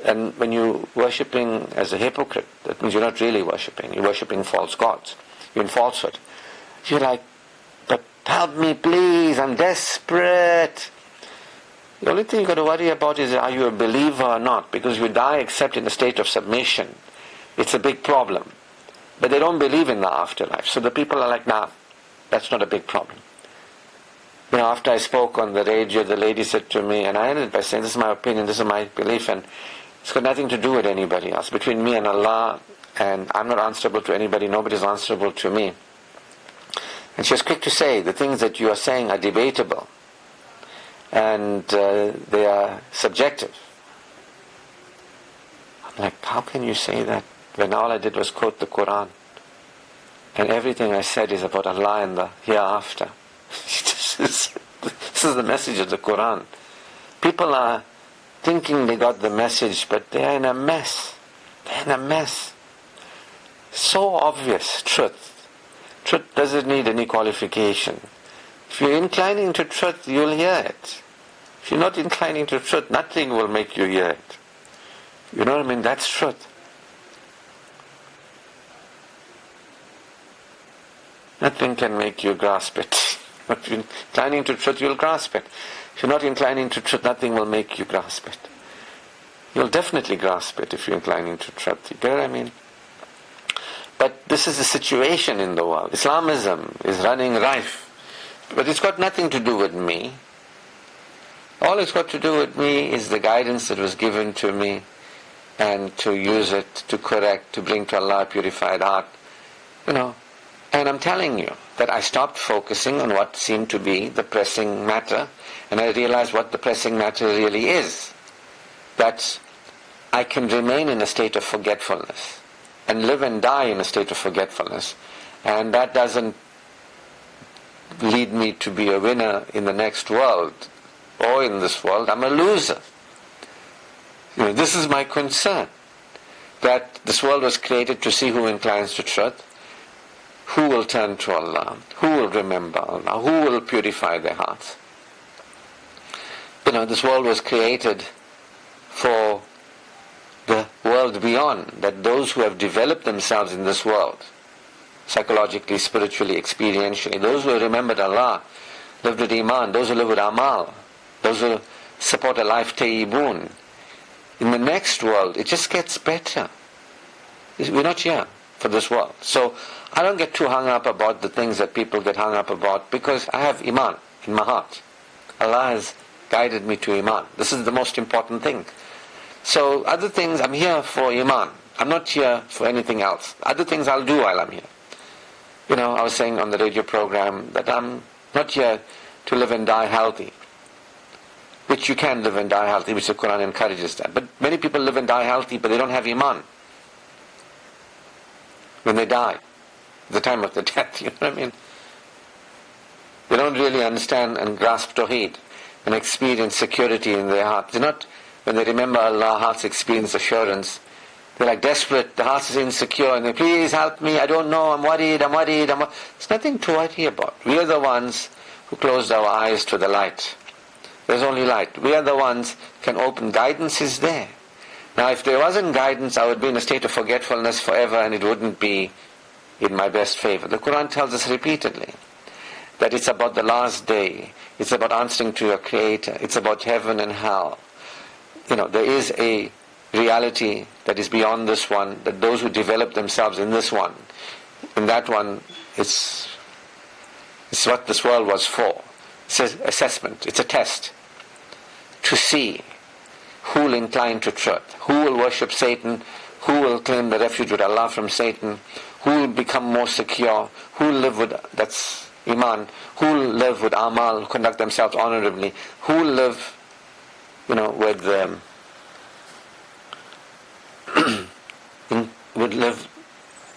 And when you're worshipping as a hypocrite, that means you're not really worshipping. You're worshipping false gods. You're in falsehood. You're like, but help me please, I'm desperate. The only thing you've got to worry about is, are you a believer or not? Because you die except in a state of submission. It's a big problem. But they don't believe in the afterlife. So the people are like, nah, that's not a big problem. You know, after I spoke on the radio, the lady said to me, and I ended by saying, this is my opinion, this is my belief, and it's got nothing to do with anybody else. Between me and Allah, and I'm not answerable to anybody, nobody's answerable to me. And she was quick to say, the things that you are saying are debatable. And they are subjective. I'm like, how can you say that when all I did was quote the Quran? And everything I said is about Allah and the hereafter. This is the message of the Quran. People are thinking they got the message, but they are in a mess. They're in a mess. So obvious, truth. Truth doesn't need any qualification. If you're inclining to truth, you'll hear it. If you're not inclining to truth, nothing will make you hear it. You know what I mean? That's truth. Nothing can make you grasp it. If you're inclining to truth, you'll grasp it. If you're not inclining to truth, nothing will make you grasp it. You'll definitely grasp it if you're inclining to truth. You get what I mean? But this is the situation in the world. Islamism is running rife. But it's got nothing to do with me. All it's got to do with me is the guidance that was given to me, and to use it, to correct, to bring to Allah a purified heart. You know, and I'm telling you that I stopped focusing on what seemed to be the pressing matter, and I realized what the pressing matter really is. That I can remain in a state of forgetfulness, and live and die in a state of forgetfulness, and that doesn't lead me to be a winner in the next world, or in this world. I'm a loser. You know, this is my concern, that this world was created to see who inclines to truth, who will turn to Allah, who will remember Allah, who will purify their hearts. You know, this world was created for the world beyond, that those who have developed themselves in this world, psychologically, spiritually, experientially, those who have remembered Allah, lived with Iman, those who live with Amal, those who support a life tayyibun, in the next world, it just gets better. We're not here for this world. So I don't get too hung up about the things that people get hung up about, because I have Iman in my heart. Allah has guided me to Iman. This is the most important thing. So other things, I'm here for Iman. I'm not here for anything else. Other things I'll do while I'm here. You know, I was saying on the radio program that I'm not here to live and die healthy. Which you can live and die healthy, which the Quran encourages that. But many people live and die healthy, but they don't have Iman when they die, at the time of the death. You know what I mean? They don't really understand and grasp Tawheed and experience security in their heart. They're not, when they remember Allah, hearts experience assurance. They're like desperate, the heart is insecure, and they, please help me, I don't know, I'm worried. There's nothing to worry about. We are the ones who closed our eyes to the light. There's only light. We are the ones who can open. Guidance is there. Now if there wasn't guidance, I would be in a state of forgetfulness forever, and it wouldn't be in my best favor. The Quran tells us repeatedly that it's about the last day. It's about answering to your Creator. It's about heaven and hell. You know, there is a reality that is beyond this one, that those who develop themselves in this one, in that one, it's what this world was for. It's an assessment, it's a test to see who will incline to truth, who will worship Satan, who will claim the refuge with Allah from Satan, who will become more secure, who will live with, that's Iman, who will live with amal, who conduct themselves honorably, who will live, with would live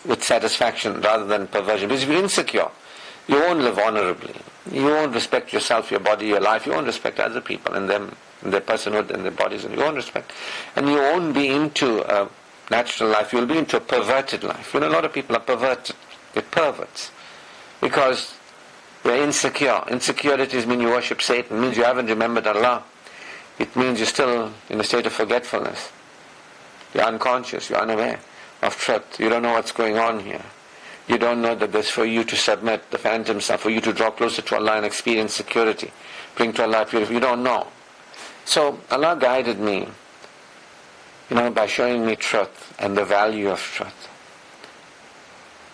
with satisfaction rather than perversion. Because if you're insecure, you won't live honorably. You won't respect yourself, your body, your life. You won't respect other people and them, and their personhood and their bodies. And you won't respect. And you won't be into a natural life. You'll be into a perverted life. A lot of people are perverted. They're perverts. Because they're insecure. Insecurities mean you worship Satan. It means you haven't remembered Allah. It means you're still in a state of forgetfulness. You're unconscious. You're unaware of truth. You don't know what's going on here. You don't know that there's for you to submit the phantom stuff, for you to draw closer to Allah and experience security, bring to Allah purity. You don't know. So Allah guided me, by showing me truth and the value of truth.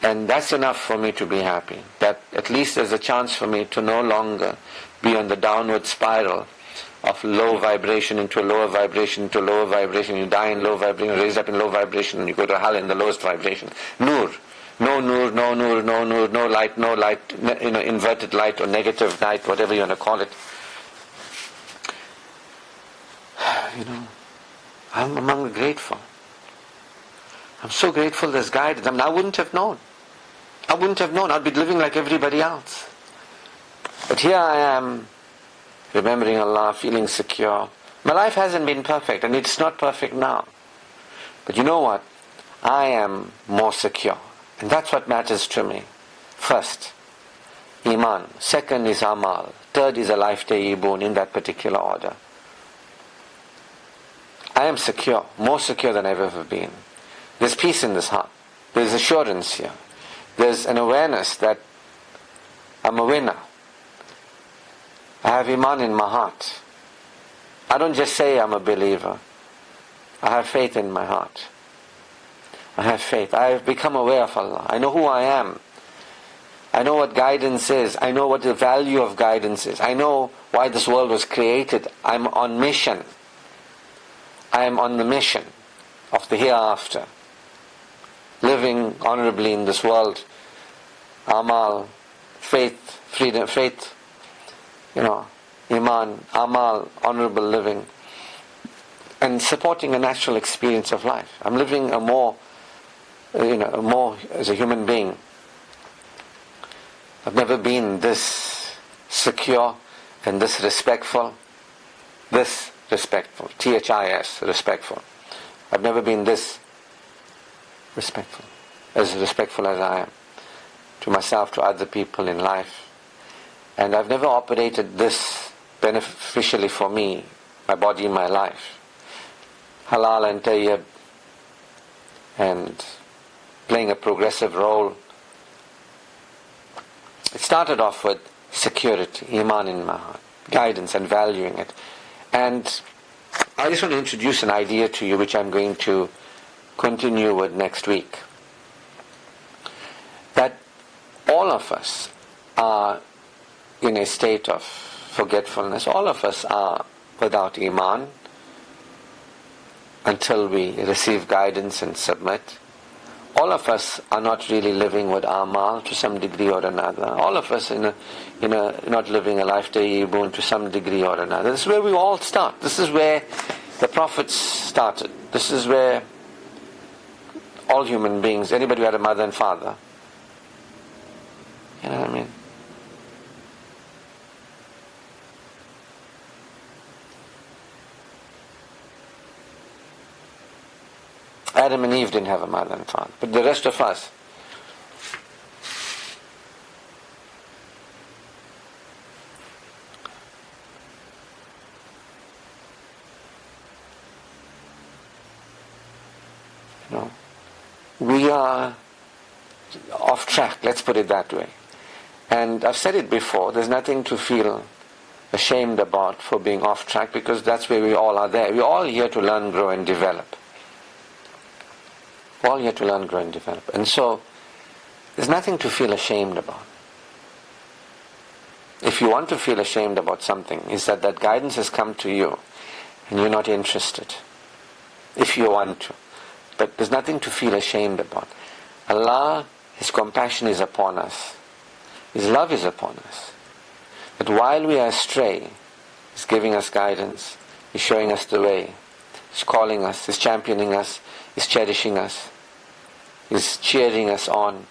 And that's enough for me to be happy. That at least there's a chance for me to no longer be on the downward spiral of low vibration into lower vibration into lower vibration. You die in low vibration, raise up in low vibration, and you go to hell in the lowest vibration. Nur. No nur, no nur, no nur, no light, inverted light or negative light, whatever you want to call it. I'm among the grateful. I'm so grateful there's guidance. I wouldn't have known. I'd be living like everybody else. But here I am, remembering Allah, feeling secure. My life hasn't been perfect, and it's not perfect now. But you know what? I am more secure. And that's what matters to me. First, Iman. Second is Amal. Third is a life tayyibun, in that particular order. I am secure, more secure than I've ever been. There's peace in this heart. There's assurance here. There's an awareness that I'm a winner. I have Iman in my heart. I don't just say I'm a believer. I have faith in my heart. I have faith. I have become aware of Allah. I know who I am. I know what guidance is. I know what the value of guidance is. I know why this world was created. I'm on mission. I am on the mission of the hereafter. Living honorably in this world. Amal, faith, freedom, faith, Iman, Amal, honorable living. And supporting a natural experience of life. I'm living a more as a human being. I've never been this secure and this respectful. T-H-I-S, respectful. I've never been this respectful as I am. To myself, to other people in life. And I've never operated this beneficially for me, my body, my life. Halal and tayyib. And playing a progressive role. It started off with security, Iman in my heart, guidance and valuing it. And I just want to introduce an idea to you which I'm going to continue with next week. That all of us are in a state of forgetfulness. All of us are without Iman until we receive guidance and submit. All of us are not really living with Amal to some degree or another. All of us not living a life tayyibun to some degree or another. This is where we all start. This is where the prophets started. This is where all human beings, anybody who had a mother and father, you know what I mean? Adam and Eve didn't have a mother and father, but the rest of us. We are off track, let's put it that way. And I've said it before, there's nothing to feel ashamed about for being off track, because that's where we all are there. We're all here to learn, grow and develop. We're all here to learn, grow and develop. And so, there's nothing to feel ashamed about. If you want to feel ashamed about something, is that guidance has come to you and you're not interested. If you want to. But there's nothing to feel ashamed about. Allah, His compassion is upon us. His love is upon us. That while we are astray, He's giving us guidance, He's showing us the way, He's calling us, He's championing us, He's cherishing us, He's cheering us on.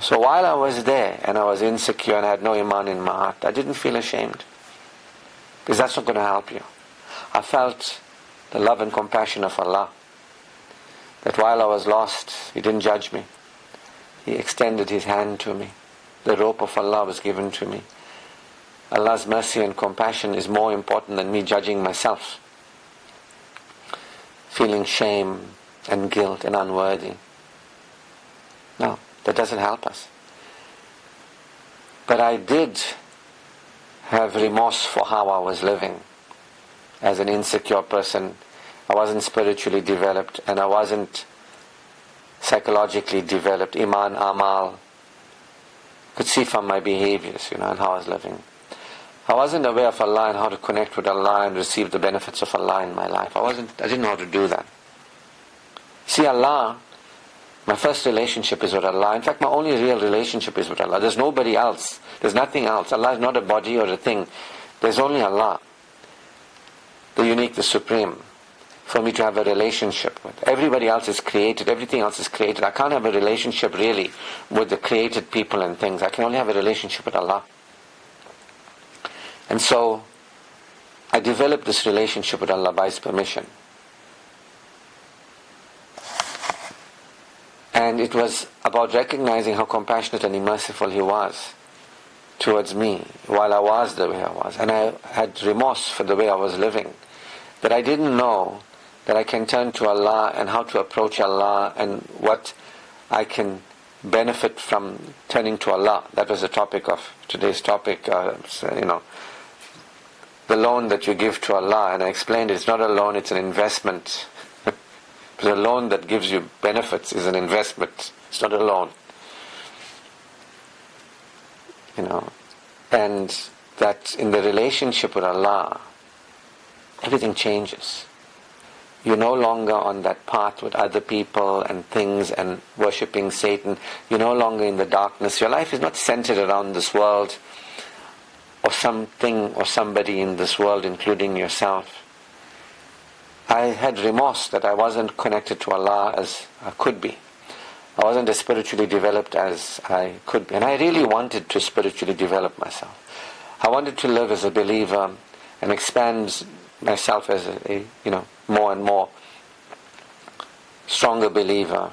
So while I was there and I was insecure and I had no iman in my heart, I didn't feel ashamed. Because that's not going to help you. I felt the love and compassion of Allah. That while I was lost, He didn't judge me. He extended His hand to me. The rope of Allah was given to me. Allah's mercy and compassion is more important than me judging myself, feeling shame and guilt and unworthy. No, that doesn't help us. But I did have remorse for how I was living. As an insecure person, I wasn't spiritually developed and I wasn't psychologically developed. Iman, amal, could see from my behaviors, and how I was living. I wasn't aware of Allah and how to connect with Allah and receive the benefits of Allah in my life. I didn't know how to do that. See, Allah, my first relationship is with Allah. In fact, my only real relationship is with Allah. There's nobody else. There's nothing else. Allah is not a body or a thing. There's only Allah, the unique, the supreme, for me to have a relationship with. Everybody else is created. Everything else is created. I can't have a relationship really with the created people and things. I can only have a relationship with Allah. And so, I developed this relationship with Allah by His permission. And it was about recognizing how compassionate and merciful He was towards me while I was the way I was. And I had remorse for the way I was living. That I didn't know that I can turn to Allah and how to approach Allah and what I can benefit from turning to Allah. That was the topic of today's topic, the loan that you give to Allah. And I explained it's not a loan, it's an investment. Because a loan that gives you benefits is an investment. It's not a loan. And that in the relationship with Allah, everything changes. You're no longer on that path with other people and things and worshipping Satan. You're no longer in the darkness. Your life is not centered around this world or something or somebody in this world, including yourself. I had remorse that I wasn't connected to Allah as I could be. I wasn't as spiritually developed as I could be. And I really wanted to spiritually develop myself. I wanted to live as a believer and expand myself as a more and more stronger believer.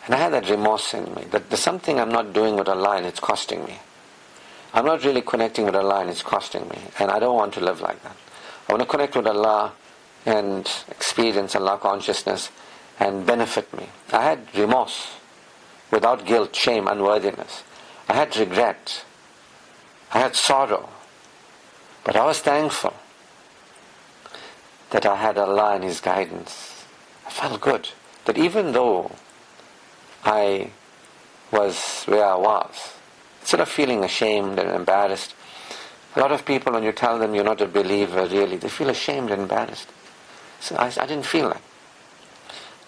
And I had that remorse in me, that there's something I'm not doing with Allah and it's costing me. I'm not really connecting with Allah and it's costing me. And I don't want to live like that. I want to connect with Allah and experience Allah consciousness and benefit me. I had remorse without guilt, shame, unworthiness. I had regret. I had sorrow. But I was thankful that I had Allah and His guidance. I felt good. That even though I was where I was, instead of feeling ashamed and embarrassed, a lot of people, when you tell them you're not a believer, really, they feel ashamed and embarrassed. So I didn't feel that.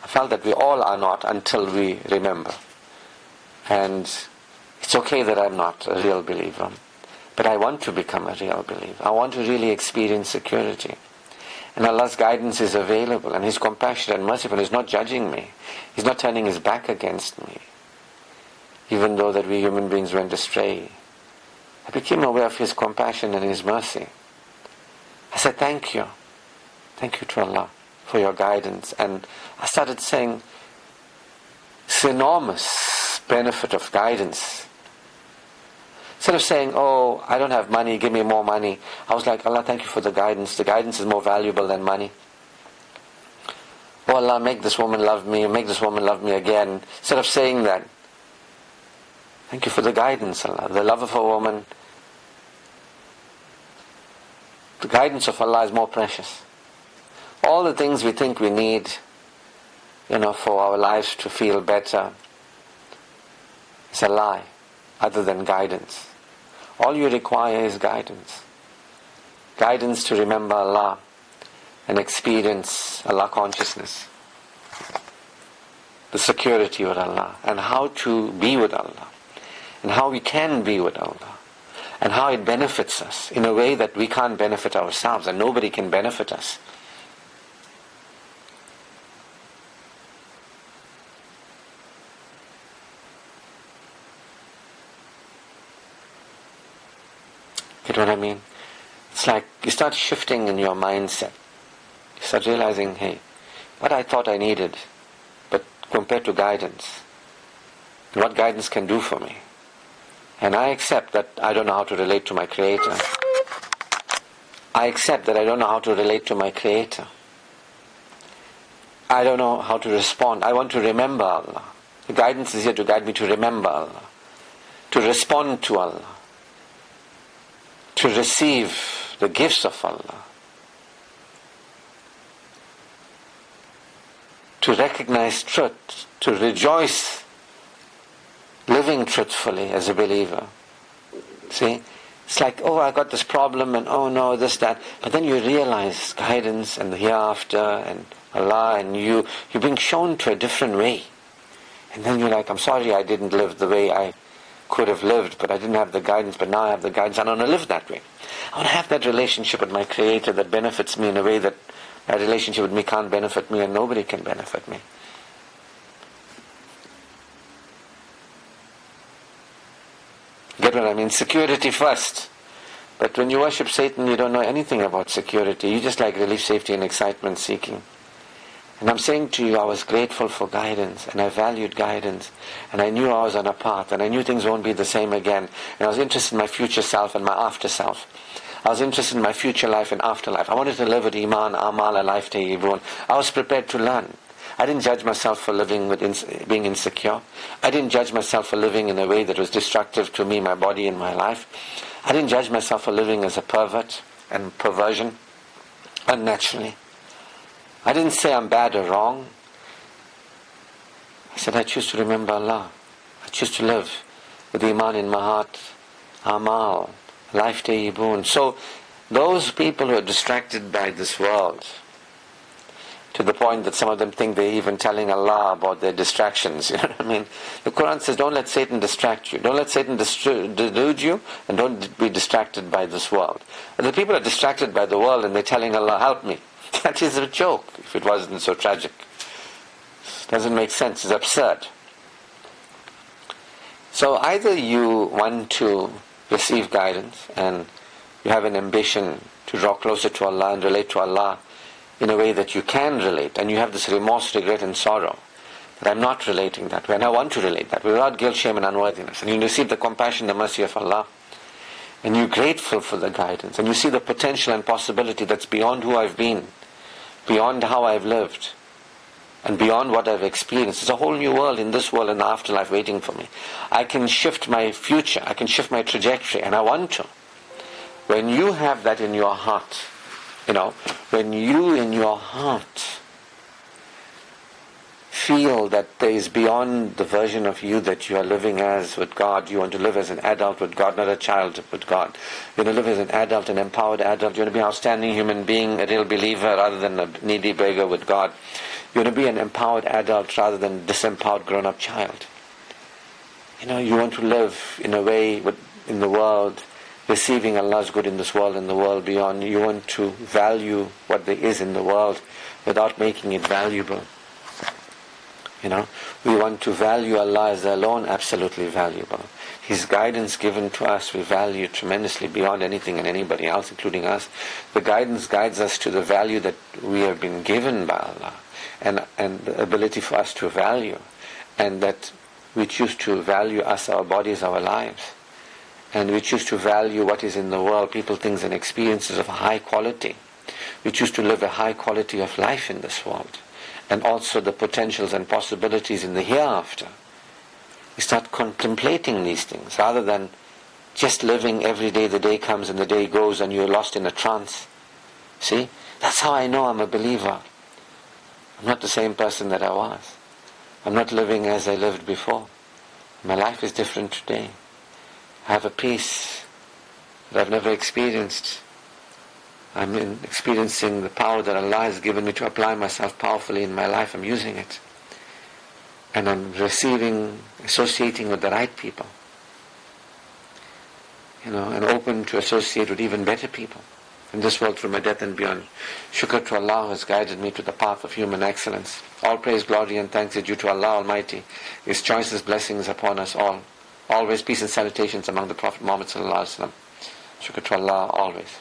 I felt that we all are not until we remember. And it's okay that I'm not a real believer. But I want to become a real believer. I want to really experience security. And Allah's guidance is available. And His compassion and merciful. He's not judging me. He's not turning His back against me. Even though that we human beings went astray. I became aware of His compassion and His mercy. I said, thank you. Thank you to Allah for your guidance. And I started saying, it's enormous benefit of guidance. Instead of saying, oh, I don't have money, give me more money. I was like, Allah, thank you for the guidance. The guidance is more valuable than money. Oh Allah, make this woman love me, make this woman love me again. Instead of saying that, thank you for the guidance, Allah. The love of a woman, the guidance of Allah is more precious. All the things we think we need, for our lives to feel better, is a lie, other than guidance. All you require is guidance. Guidance to remember Allah and experience Allah consciousness. the security with Allah, and how to be with Allah, and how we can be with Allah, and how it benefits us in a way that we can't benefit ourselves, and nobody can benefit us. Get what I mean? It's like you start shifting in your mindset. You start realizing, hey, what I thought I needed, but compared to guidance, what guidance can do for me. And I accept that I don't know how to relate to my Creator. I accept that I don't know how to relate to my Creator. I don't know how to respond. I want to remember Allah. The guidance is here to guide me to remember Allah, to respond to Allah, to receive the gifts of Allah, to recognize truth, to rejoice living truthfully as a believer. See? It's like, oh, I got this problem, and oh no, this, that. But then you realize guidance and the hereafter and Allah and you're being shown to a different way. And then you're like, I'm sorry I didn't live the way I could have lived, but I didn't have the guidance, but now I have the guidance. I want to live that way. I want to have that relationship with my Creator that benefits me in a way that that relationship with me can't benefit me and nobody can benefit me. Get what I mean? Security first. But when you worship Satan, you don't know anything about security. You just like relief, safety and excitement seeking. And I'm saying to you, I was grateful for guidance, and I valued guidance, and I knew I was on a path, and I knew things won't be the same again. And I was interested in my future self and my after self. I was interested in my future life and afterlife. I wanted to live with Iman, Amal, a life tayyibun. I was prepared to learn. I didn't judge myself for living with being insecure. I didn't judge myself for living in a way that was destructive to me, my body, and my life. I didn't judge myself for living as a pervert and perversion unnaturally. I didn't say I'm bad or wrong. I said I choose to remember Allah. I choose to live with Iman in my heart, Amal, life tayyibun. So those people who are distracted by this world, to the point that some of them think they're even telling Allah about their distractions. You know what I mean? The Quran says, don't let Satan distract you. Don't let Satan delude you, and don't be distracted by this world. But the people are distracted by the world and they're telling Allah, help me. That is a joke, if it wasn't so tragic. It doesn't make sense. It's absurd. So either you want to receive guidance and you have an ambition to draw closer to Allah and relate to Allah in a way that you can relate, and you have this remorse, regret and sorrow that I'm not relating that way, and I want to relate that way without guilt, shame and unworthiness, and you receive the compassion, the mercy of Allah, and you're grateful for the guidance, and you see the potential and possibility that's beyond who I've been, beyond how I've lived, and beyond what I've experienced. There's a whole new world in this world and the afterlife waiting for me. I can shift my future, I can shift my trajectory, and I want to. When you have that in your heart, when you in your heart feel that there is beyond the version of you that you are living as with God, you want to live as an adult with God, not a child with God. You want to live as an adult, an empowered adult. You want to be an outstanding human being, a real believer rather than a needy beggar with God. You want to be an empowered adult rather than a disempowered grown-up child. You want to live in a way in the world, receiving Allah's good in this world and the world beyond. You want to value what there is in the world without making it valuable. We want to value Allah as alone absolutely valuable. His guidance given to us we value tremendously beyond anything and anybody else, including us. The guidance guides us to the value that we have been given by Allah, and the ability for us to value, and that we choose to value us, our bodies, our lives. And we choose to value what is in the world, people, things and experiences of high quality. We choose to live a high quality of life in this world. And also the potentials and possibilities in the hereafter. We start contemplating these things rather than just living every day. The day comes and the day goes and you're lost in a trance. See? That's how I know I'm a believer. I'm not the same person that I was. I'm not living as I lived before. My life is different today. I have a peace that I've never experienced. I'm experiencing the power that Allah has given me to apply myself powerfully in my life. I'm using it. and on receiving, associating with the right people, and open to associate with even better people in this world through my death and beyond. Shukr to Allah who has guided me to the path of human excellence. All praise, glory and thanks are due to Allah Almighty. His choicest blessings upon us all. Always peace and salutations among the Prophet Muhammad sallallahu alaihi wasallam. Shukr to Allah always.